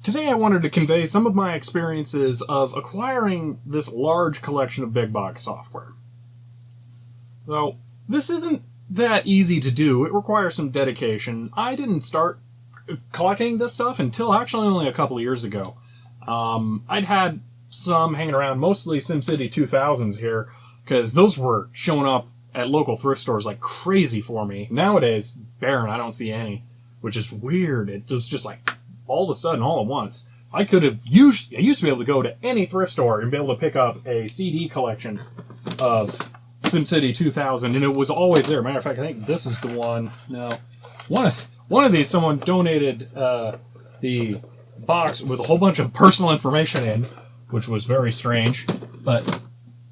Today I wanted to convey some of my experiences of acquiring this large collection of big box software. So, this isn't that easy to do. It requires some dedication. I didn't start collecting this stuff until actually only a couple of years ago. I'd had some hanging around, mostly SimCity 2000s here, because those were showing up at local thrift stores like crazy for me. Nowadays, barren, I don't see any, which is weird. It was just like all of a sudden, all at once. I used to be able to go to any thrift store and be able to pick up a CD collection of SimCity 2000, and it was always there. Matter of fact, I think this is the one. No, one of these, someone donated the box with a whole bunch of personal information in, which was very strange. But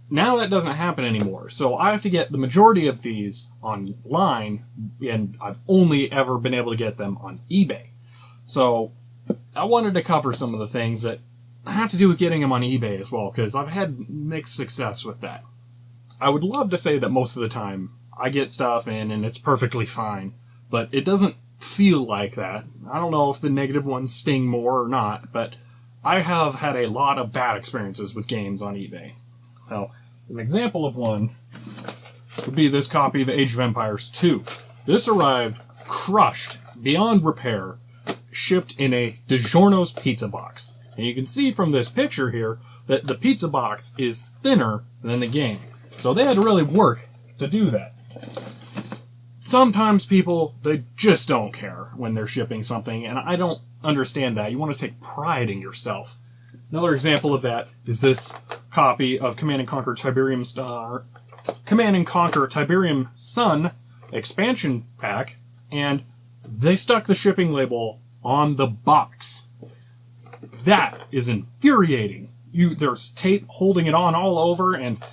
now that doesn't happen anymore. So I have to get the majority of these online, and I've only ever been able to get them on eBay. So I wanted to cover some of the things that have to do with getting them on eBay as well, because I've had mixed success with that. I would love to say that most of the time I get stuff in and it's perfectly fine, but it doesn't feel like that. I don't know if the negative ones sting more or not, but I have had a lot of bad experiences with games on eBay. Now, an example of one would be this copy of Age of Empires 2. This arrived crushed, beyond repair, shipped in a DiGiorno's pizza box. And you can see from this picture here that the pizza box is thinner than the game. So they had to really work to do that. Sometimes people, they just don't care when they're shipping something, and I don't understand that. You want to take pride in yourself. Another example of that is this copy of Command & Conquer Tiberium Sun expansion pack, and they stuck the shipping label on the box. That is infuriating. There's tape holding it on all over, and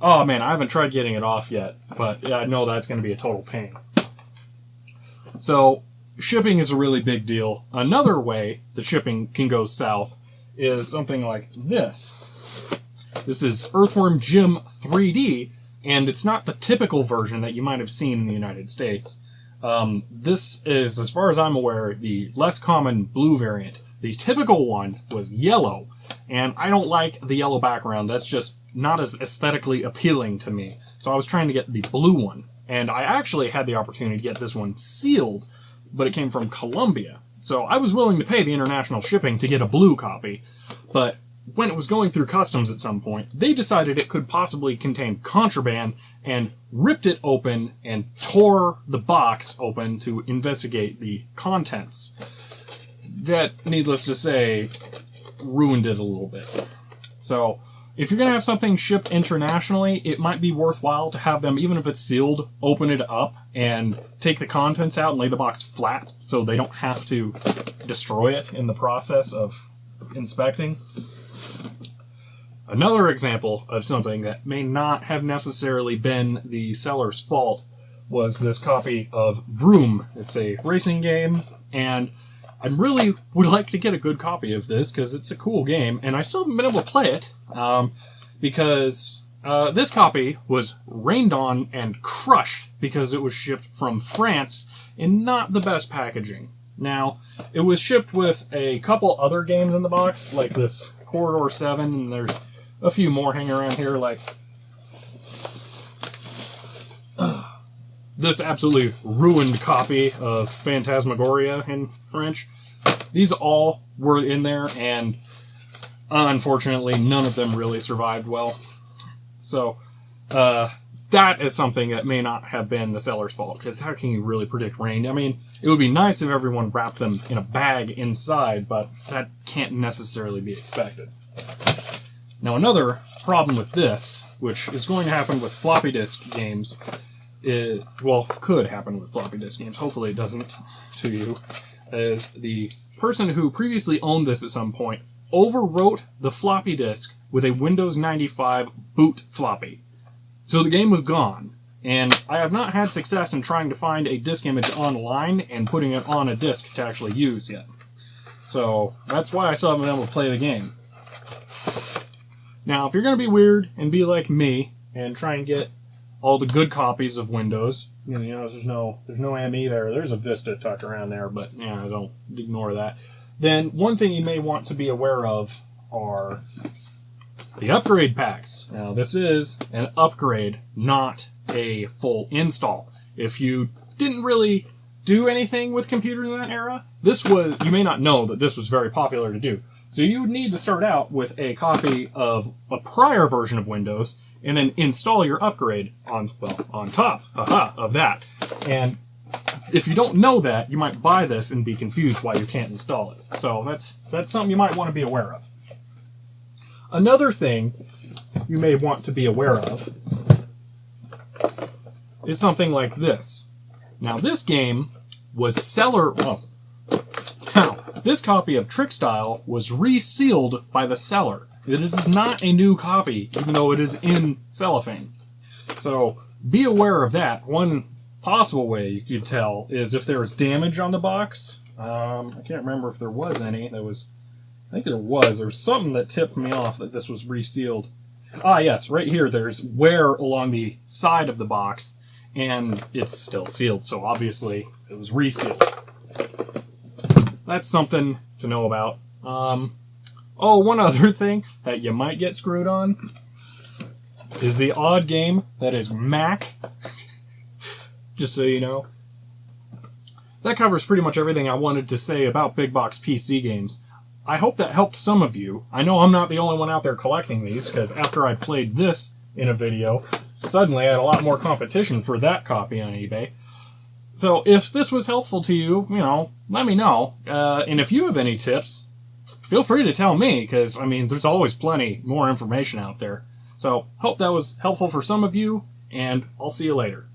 oh man, I haven't tried getting it off yet, but I know that's going to be a total pain. So, shipping is a really big deal. Another way that shipping can go south is something like this. This is Earthworm Jim 3D, and it's not the typical version that you might have seen in the United States. This is, as far as I'm aware, the less common blue variant. The typical one was yellow, and I don't like the yellow background. That's just not as aesthetically appealing to me. So I was trying to get the blue one, and I actually had the opportunity to get this one sealed, but it came from Colombia. So I was willing to pay the international shipping to get a blue copy, but when it was going through customs at some point, they decided it could possibly contain contraband and ripped it open and tore the box open to investigate the contents. That, needless to say, ruined it a little bit. So, if you're going to have something shipped internationally, it might be worthwhile to have them, even if it's sealed, open it up and take the contents out and lay the box flat so they don't have to destroy it in the process of inspecting. Another example of something that may not have necessarily been the seller's fault was this copy of Vroom. It's a racing game, and I really would like to get a good copy of this because it's a cool game, and I still haven't been able to play it because this copy was rained on and crushed because it was shipped from France in not the best packaging. Now, it was shipped with a couple other games in the box, like this Corridor 7, and there's a few more hanging around here, like this absolutely ruined copy of Phantasmagoria in French. These all were in there, and unfortunately, none of them really survived well. So, that is something that may not have been the seller's fault, because how can you really predict rain? I mean, it would be nice if everyone wrapped them in a bag inside, but that can't necessarily be expected. Now, another problem with this, which is going to happen with floppy disk games, could happen with floppy disk games, hopefully it doesn't to you, is the person who previously owned this at some point overwrote the floppy disk with a Windows 95 boot floppy. So the game was gone, and I have not had success in trying to find a disk image online and putting it on a disk to actually use yet. So that's why I still haven't been able to play the game. Now, if you're going to be weird and be like me and try and get all the good copies of Windows, there's no ME there. There's a Vista tucked around there, but don't ignore that. then one thing you may want to be aware of are the upgrade packs. Now, this is an upgrade, not a full install. If you didn't really do anything with computers in that era, you may not know that this was very popular to do. So you would need to start out with a copy of a prior version of Windows and then install your upgrade on top of that. And if you don't know that, you might buy this and be confused why you can't install it. So that's something you might want to be aware of. Another thing you may want to be aware of is something like this. Now, this game was this copy of Trickstyle was resealed by the seller. It is not a new copy, even though it is in cellophane. So be aware of that. One possible way you could tell is if there was damage on the box. I can't remember if there was any. I think there was. There was something that tipped me off that this was resealed. Ah, yes, right here there's wear along the side of the box, and it's still sealed, so obviously it was resealed. That's something to know about. Oh, one other thing that you might get screwed on is the odd game that is Mac. Just so you know. That covers pretty much everything I wanted to say about big box PC games. I hope that helped some of you. I know I'm not the only one out there collecting these, because after I played this in a video, suddenly I had a lot more competition for that copy on eBay. So if this was helpful to you, let me know. And if you have any tips, feel free to tell me, because, there's always plenty more information out there. So hope that was helpful for some of you, and I'll see you later.